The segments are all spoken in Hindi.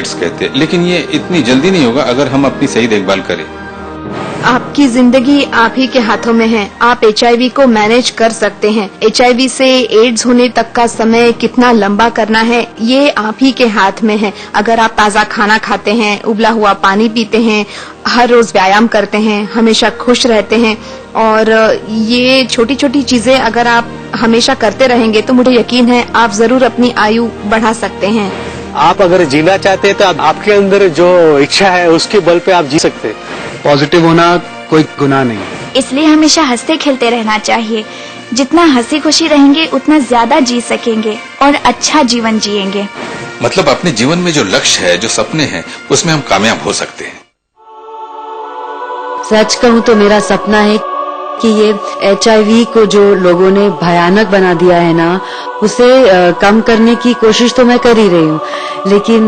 एड्स कहते हैं, लेकिन ये इतनी जल्दी नहीं होगा अगर हम अपनी सही देखभाल करें। आपकी जिंदगी आप ही के हाथों में है। आप HIV को मैनेज कर सकते हैं। HIV से एड्स होने तक का समय कितना लंबा करना है ये आप ही के हाथ में है। अगर आप ताज़ा खाना खाते हैं, उबला हुआ पानी पीते हैं, हर रोज व्यायाम करते हैं, हमेशा खुश रहते हैं और ये छोटी छोटी चीजें अगर आप हमेशा करते रहेंगे तो मुझे यकीन है आप जरूर अपनी आयु बढ़ा सकते हैं। आप अगर जीना चाहते हैं तो आपके अंदर जो इच्छा है उसके बल पे आप जी सकते हैं। पॉजिटिव होना कोई गुनाह नहीं, इसलिए हमेशा हंसते खेलते रहना चाहिए। जितना हंसी खुशी रहेंगे उतना ज्यादा जी सकेंगे और अच्छा जीवन जिएंगे। मतलब अपने जीवन में जो लक्ष्य है, जो सपने हैं, उसमें हम कामयाब हो सकते हैं। सच कहूँ तो मेरा सपना है कि ये HIV को जो लोगों ने भयानक बना दिया है ना, उसे कम करने की कोशिश तो मैं कर ही रही हूँ, लेकिन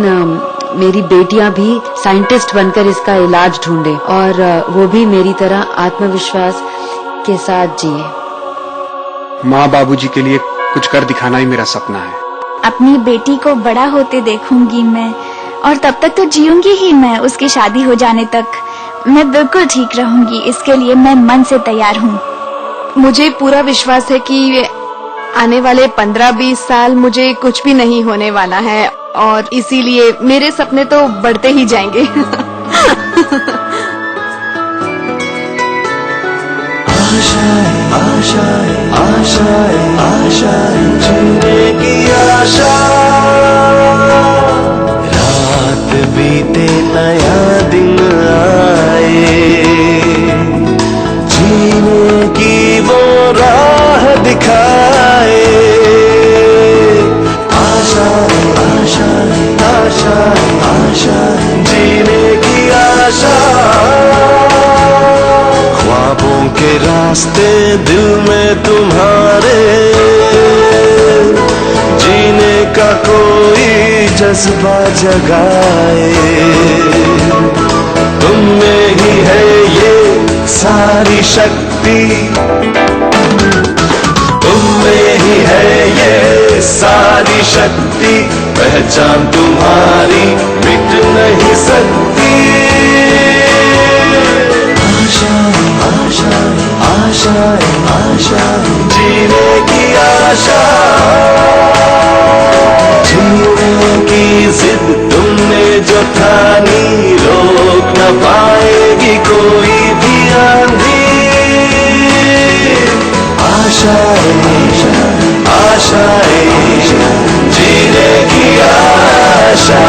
मेरी बेटियां भी साइंटिस्ट बनकर इसका इलाज ढूंढे और वो भी मेरी तरह आत्मविश्वास के साथ जिए। माँ बाबूजी के लिए कुछ कर दिखाना ही मेरा सपना है। अपनी बेटी को बड़ा होते देखूंगी मैं और तब तक तो जीऊंगी ही मैं। उसकी शादी हो जाने तक मैं बिल्कुल ठीक रहूंगी, इसके लिए मैं मन से तैयार हूँ। मुझे पूरा विश्वास है कि आने वाले 15-20 साल मुझे कुछ भी नहीं होने वाला है और इसीलिए मेरे सपने तो बढ़ते ही जाएंगे। आशाएं आशाएं आशाएं आशाएं जीने की आशा, रात बीते नया दिन आए, जीने की वो राह दिखाए। आशाएं आशाएं आशाएं आशाएं जीने की आशा, ख्वाबों के रास्ते दिल में तुम्हारे, जीने का कोई जज्बा जगाए। तुम में ही है ये सारी शक्ति, तुम में ही है ये सारी शक्ति, पहचान तुम्हारी मिट नहीं सकती। आशाएं आशाएं आशाएं आशाएं जीने की आशा, जीने की जिद तुमने जो ठानी, रोक न पाएगी कोई भी आंधी। आशाएं आशाएं जीने की आशा।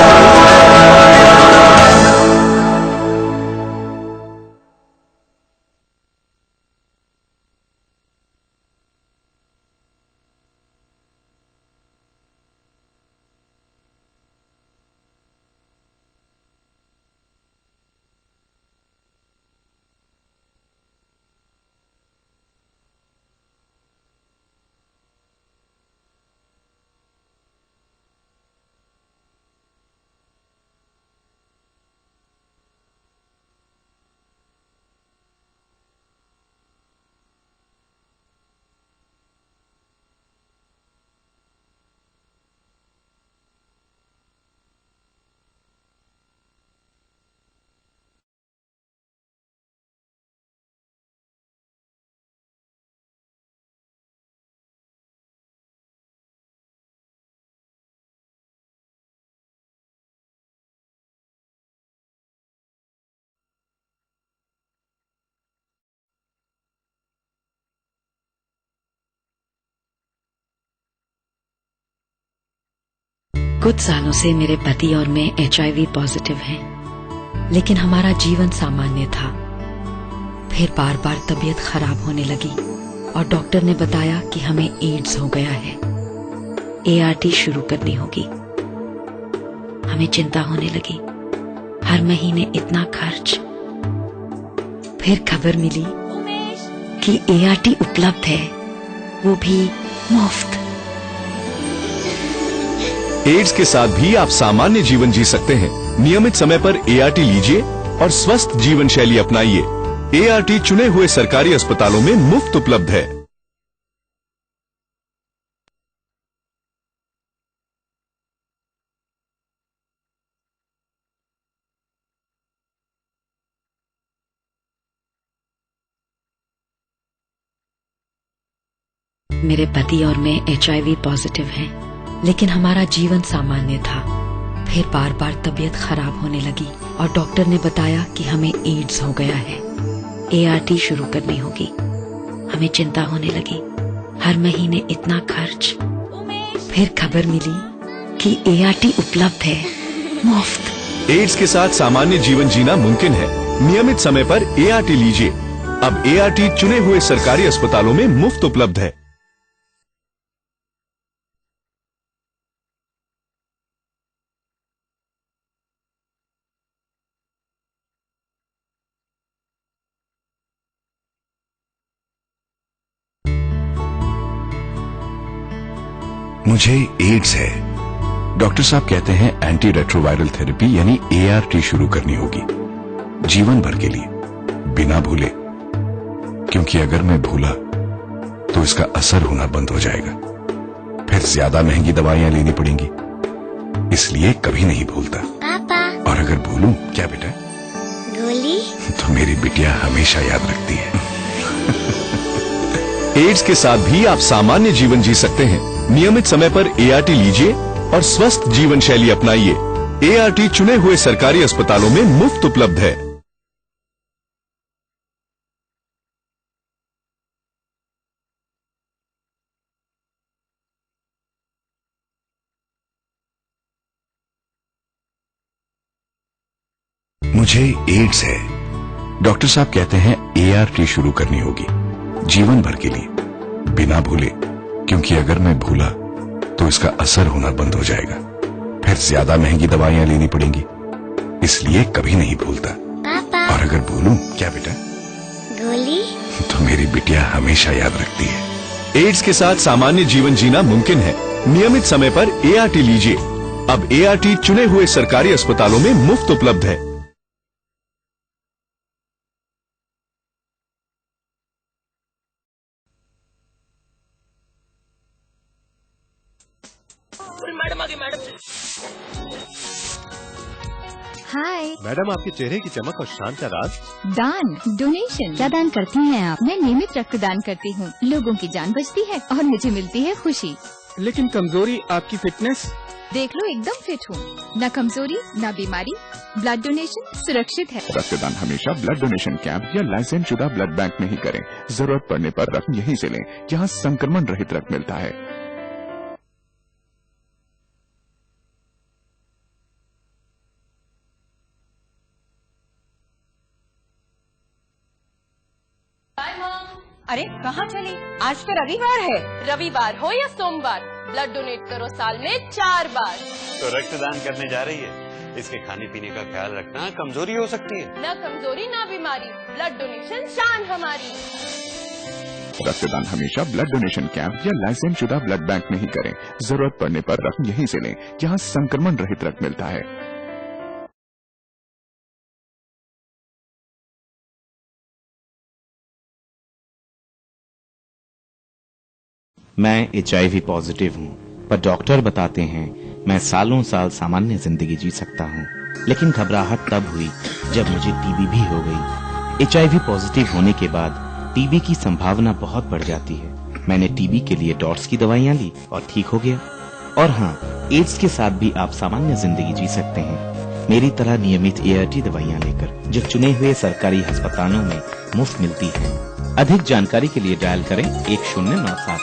कुछ सालों से मेरे पति और मैं HIV पॉजिटिव हैं, लेकिन हमारा जीवन सामान्य था। फिर बार बार तबीयत खराब होने लगी और डॉक्टर ने बताया कि हमें एड्स हो गया है, ART शुरू करनी होगी। हमें चिंता होने लगी, हर महीने इतना खर्च। फिर खबर मिली कि ART उपलब्ध है, वो भी मुफ्त। एड्स के साथ भी आप सामान्य जीवन जी सकते हैं। नियमित समय पर ART लीजिए और स्वस्थ जीवन शैली अपनाइए। ART चुने हुए सरकारी अस्पतालों में मुफ्त उपलब्ध है। मेरे पति और मैं HIV पॉजिटिव हैं, लेकिन हमारा जीवन सामान्य था। फिर बार बार तबीयत खराब होने लगी और डॉक्टर ने बताया कि हमें एड्स हो गया है। ART शुरू करनी होगी। हमें चिंता होने लगी, हर महीने इतना खर्च। फिर खबर मिली कि ART उपलब्ध है, मुफ्त। एड्स के साथ सामान्य जीवन जीना मुमकिन है। नियमित समय पर ART लीजिए। अब ART चुने हुए सरकारी अस्पतालों में मुफ्त उपलब्ध है। मुझे एड्स है। डॉक्टर साहब कहते हैं एंटी रेट्रोवायरल थेरेपी यानी ART शुरू करनी होगी, जीवन भर के लिए, बिना भूले। क्योंकि अगर मैं भूला तो इसका असर होना बंद हो जाएगा, फिर ज्यादा महंगी दवाइयां लेनी पड़ेंगी। इसलिए कभी नहीं भूलता। पापा। और अगर भूलूं, क्या बेटा? गोली। तो मेरी बिटिया हमेशा याद रखती है। एड्स के साथ भी आप सामान्य जीवन जी सकते हैं। नियमित समय पर ART लीजिए और स्वस्थ जीवन शैली अपनाइए। ART चुने हुए सरकारी अस्पतालों में मुफ्त उपलब्ध है। मुझे एड्स है। डॉक्टर साहब कहते हैं ART शुरू करनी होगी, जीवन भर के लिए, बिना भूले। क्योंकि अगर मैं भूला तो इसका असर होना बंद हो जाएगा, फिर ज्यादा महंगी दवाइयां लेनी पड़ेंगी। इसलिए कभी नहीं भूलता। पापा। और अगर भूलूं, क्या बेटा? गोली। तो मेरी बिटिया हमेशा याद रखती है। एड्स के साथ सामान्य जीवन जीना मुमकिन है। नियमित समय पर ART लीजिए। अब ART चुने हुए सरकारी अस्पतालों में मुफ्त उपलब्ध है। हाय मैडम, आपके चेहरे की चमक और शान का राज? दान, डोनेशन। क्या दान करती हैं आप? मैं नियमित रक्तदान करती हूँ। लोगों की जान बचती है और मुझे मिलती है खुशी। लेकिन कमजोरी आपकी फिटनेस? देख लो, एकदम फिट हूँ, न कमजोरी न बीमारी। ब्लड डोनेशन सुरक्षित है। रक्तदान हमेशा ब्लड डोनेशन कैंप या लाइसेंस शुदा ब्लड बैंक में ही करें। जरूरत पड़ने पर रक्त यहीं से लें, जहाँ संक्रमण रहित रक्त मिलता है। अरे कहाँ चली? आज तो रविवार है। रविवार हो या सोमवार, ब्लड डोनेट करो साल में 4 बार। तो रक्तदान करने जा रही है, इसके खाने पीने का ख्याल रखना, कमजोरी हो सकती है। न कमजोरी न बीमारी, ब्लड डोनेशन शान हमारी। रक्तदान हमेशा ब्लड डोनेशन कैंप या लाइसेंस शुदा ब्लड बैंक में ही करें। जरूरत पड़ने पर रक्त यहीं से लें, जहाँ संक्रमण रहित रक्त मिलता है। मैं HIV पॉजिटिव हूँ, पर डॉक्टर बताते हैं मैं सालों साल सामान्य जिंदगी जी सकता हूँ। लेकिन घबराहट तब हुई जब मुझे TB भी हो गई। HIV पॉजिटिव होने के बाद TB की संभावना बहुत बढ़ जाती है। मैंने TB के लिए डॉट्स की दवाइयाँ ली और ठीक हो गया। और हाँ, एड्स के साथ भी आप सामान्य जिंदगी जी सकते हैं, मेरी तरह नियमित ART दवाइयाँ लेकर, जो चुने हुए सरकारी अस्पतालों में मुफ्त मिलती है। अधिक जानकारी के लिए डायल करें 1097।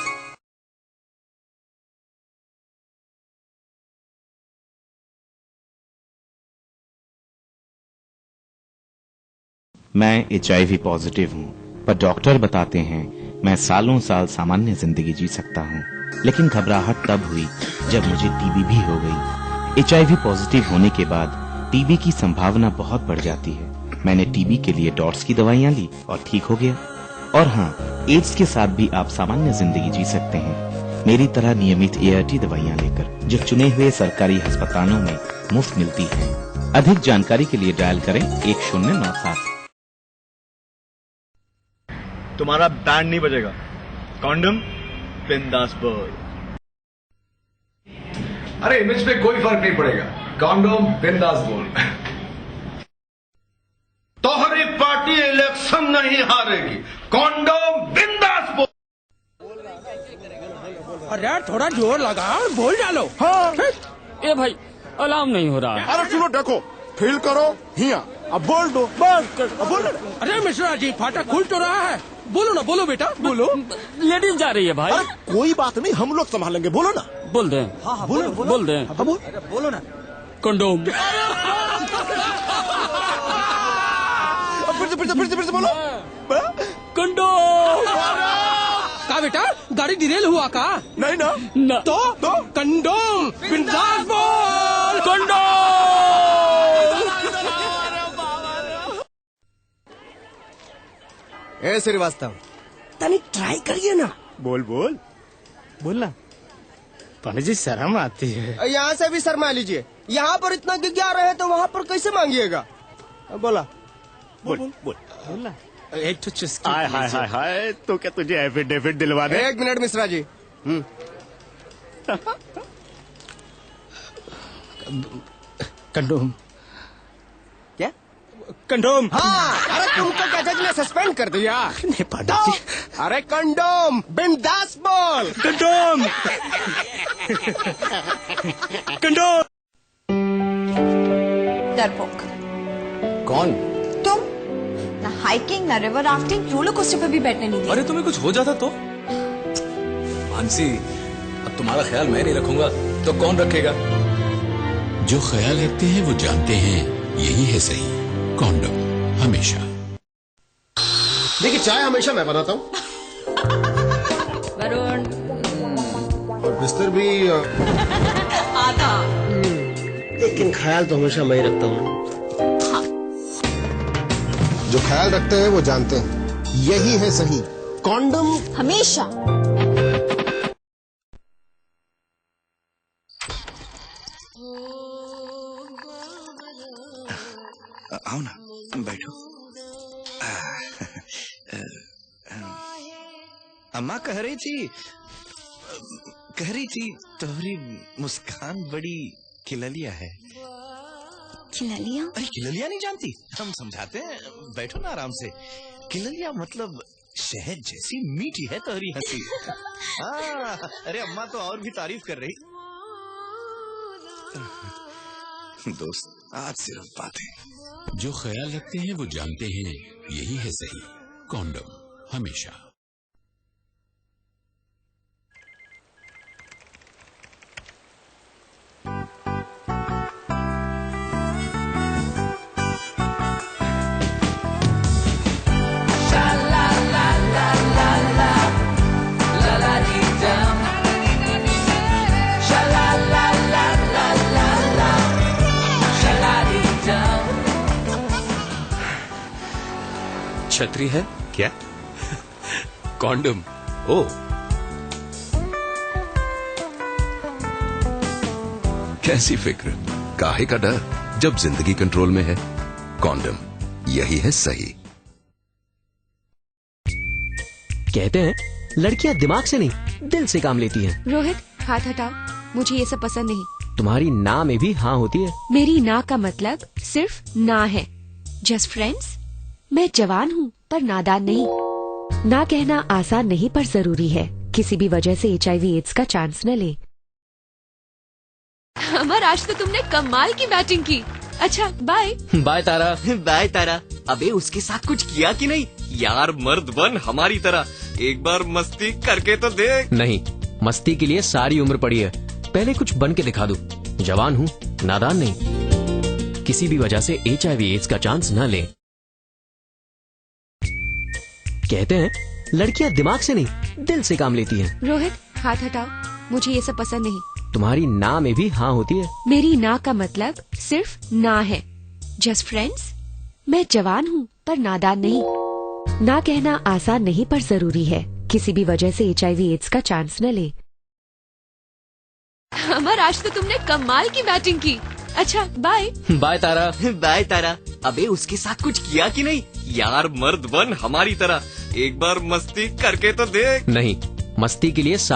मैं HIV पॉजिटिव हूँ, पर डॉक्टर बताते हैं मैं सालों साल सामान्य जिंदगी जी सकता हूँ। लेकिन घबराहट तब हुई जब मुझे TB भी हो गई। HIV पॉजिटिव होने के बाद TB की संभावना बहुत बढ़ जाती है। मैंने TB के लिए डॉट्स की दवाइयाँ ली और ठीक हो गया। और हाँ, एड्स के साथ भी आप सामान्य जिंदगी जी सकते हैं, मेरी तरह नियमित ART दवाइयाँ लेकर, जो चुने हुए सरकारी अस्पतालों में मुफ्त मिलती है। अधिक जानकारी के लिए डायल करें 1097। तुम्हारा बैंड नहीं बजेगा। कॉन्डम बिंदास बोल। अरे इमेज पे कोई फर्क नहीं पड़ेगा, कॉन्डम बिंदास बोल। तोहरी पार्टी इलेक्शन नहीं हारेगी, कॉन्डम बिंदास बोल। अरे थोड़ा जोर लगाओ और बोल डालो। हाँ। ए भाई अलार्म नहीं हो रहा है। अरे सुनो देखो, फील करो हिया, अब बोल दो, बस अब बोल। अरे मिश्रा जी फाटक खुल तो रहा है, बोलो ना, बोलो बेटा बोलो। लेडीज जा रही है भाई। अरे कोई बात नहीं, हम लोग संभालेंगे, बोलो ना। बोल दे। हाँ, बोल दे। बोलो ना। कंडोम। फिर से बोलो। कंडोम। का बेटा गाड़ी डिरेल हुआ का? नहीं ना। तो कंडोम बिंदास बोल। कंडोम। ए श्रीवास्तव, तनिक ट्राई करिए ना। बोल बोलना। पंडित जी शर्म आती है। यहाँ से भी शर्मा लीजिए, यहाँ पर इतना गिग्या रहे तो वहाँ पर कैसे मांगिएगा? बोला बोलना। एक तो चुस्की। हाय तो क्या तुझे एफिडेविट दिलवा दे? 1 मिनट मिश्रा जी। कंडोम। क्या? कंडोम। हाँ, अरे तुमको क्या जज ने सस्पेंड कर दिया? नहीं पंडित जी। अरे कंडोम बिंदास बोल। कंडोम। कंडोम। डरपोक। कौन? तुम ना हाइकिंग ना रिवर राफ्टिंग, रोलर कोस्टर पर भी बैठने नहीं दिया। अरे तुम्हें कुछ हो जाता तो? मानसी, अब तुम्हारा ख्याल मैं नहीं रखूंगा तो कौन रखेगा? जो ख्याल रखते हैं वो जानते हैं यही है सही। कॉन्डम हमेशा। देखिए चाय हमेशा मैं बनाता हूँ वरुण, और बिस्तर भी आधा। लेकिन ख्याल तो हमेशा मैं ही रखता हूँ। जो ख्याल रखते हैं वो जानते हैं यही है सही। कॉन्डम हमेशा। आओ ना, बैठो। अम्मा कह रही थी तुम्हारी मुस्कान बड़ी खिललिया है। खिललिया? अरे खिललिया नहीं जानती? हम समझाते हैं, बैठो ना आराम से। खिललिया मतलब शहद जैसी मीठी है तुम्हारी हंसी। अरे अम्मा तो और भी तारीफ कर रही। दोस्त आज सिर्फ बातें। जो ख्याल रखते हैं वो जानते हैं यही है सही। कॉन्डम हमेशा। छतरी है क्या? कॉन्डम। ओ कैसी फिक्र, काहे का डर, जब जिंदगी कंट्रोल में है। कॉन्डम यही है सही। कहते हैं लड़कियां दिमाग से नहीं दिल से काम लेती हैं। रोहित हाथ हटाओ, मुझे ये सब पसंद नहीं। तुम्हारी ना में भी हाँ होती है। मेरी ना का मतलब सिर्फ ना है। Just friends. मैं जवान हूँ पर नादान नहीं। ना कहना आसान नहीं पर जरूरी है। किसी भी वजह से HIV एड्स का चांस न ले। अमर आज तो तुमने कमाल की बैटिंग की। अच्छा बाय। बाय तारा। बाय तारा। अबे उसके साथ कुछ किया कि नहीं? यार मर्द बन हमारी तरह, एक बार मस्ती करके तो देख। नहीं, मस्ती के लिए सारी उम्र पड़ी है, पहले कुछ बन के दिखा दूं। जवान हूँ, नादान नहीं। किसी भी वजह से HIV एड्स का चांस न ले। कहते हैं लड़कियां दिमाग से नहीं दिल से काम लेती हैं। रोहित हाथ हटाओ, मुझे ये सब पसंद नहीं। तुम्हारी ना में भी हाँ होती है। मेरी ना का मतलब सिर्फ ना है। Just friends. मैं जवान हूँ पर नादान नहीं। ना कहना आसान नहीं पर जरूरी है। किसी भी वजह से HIV एड्स का चांस न ले। अमर आज तो तुमने कमाल की बैटिंग की। अच्छा बाय। बाय तारा। बाय तारा। अबे उसके साथ कुछ किया कि नहीं? यार मर्द बन हमारी तरह, एक बार मस्ती करके तो देख। नहीं, मस्ती के लिए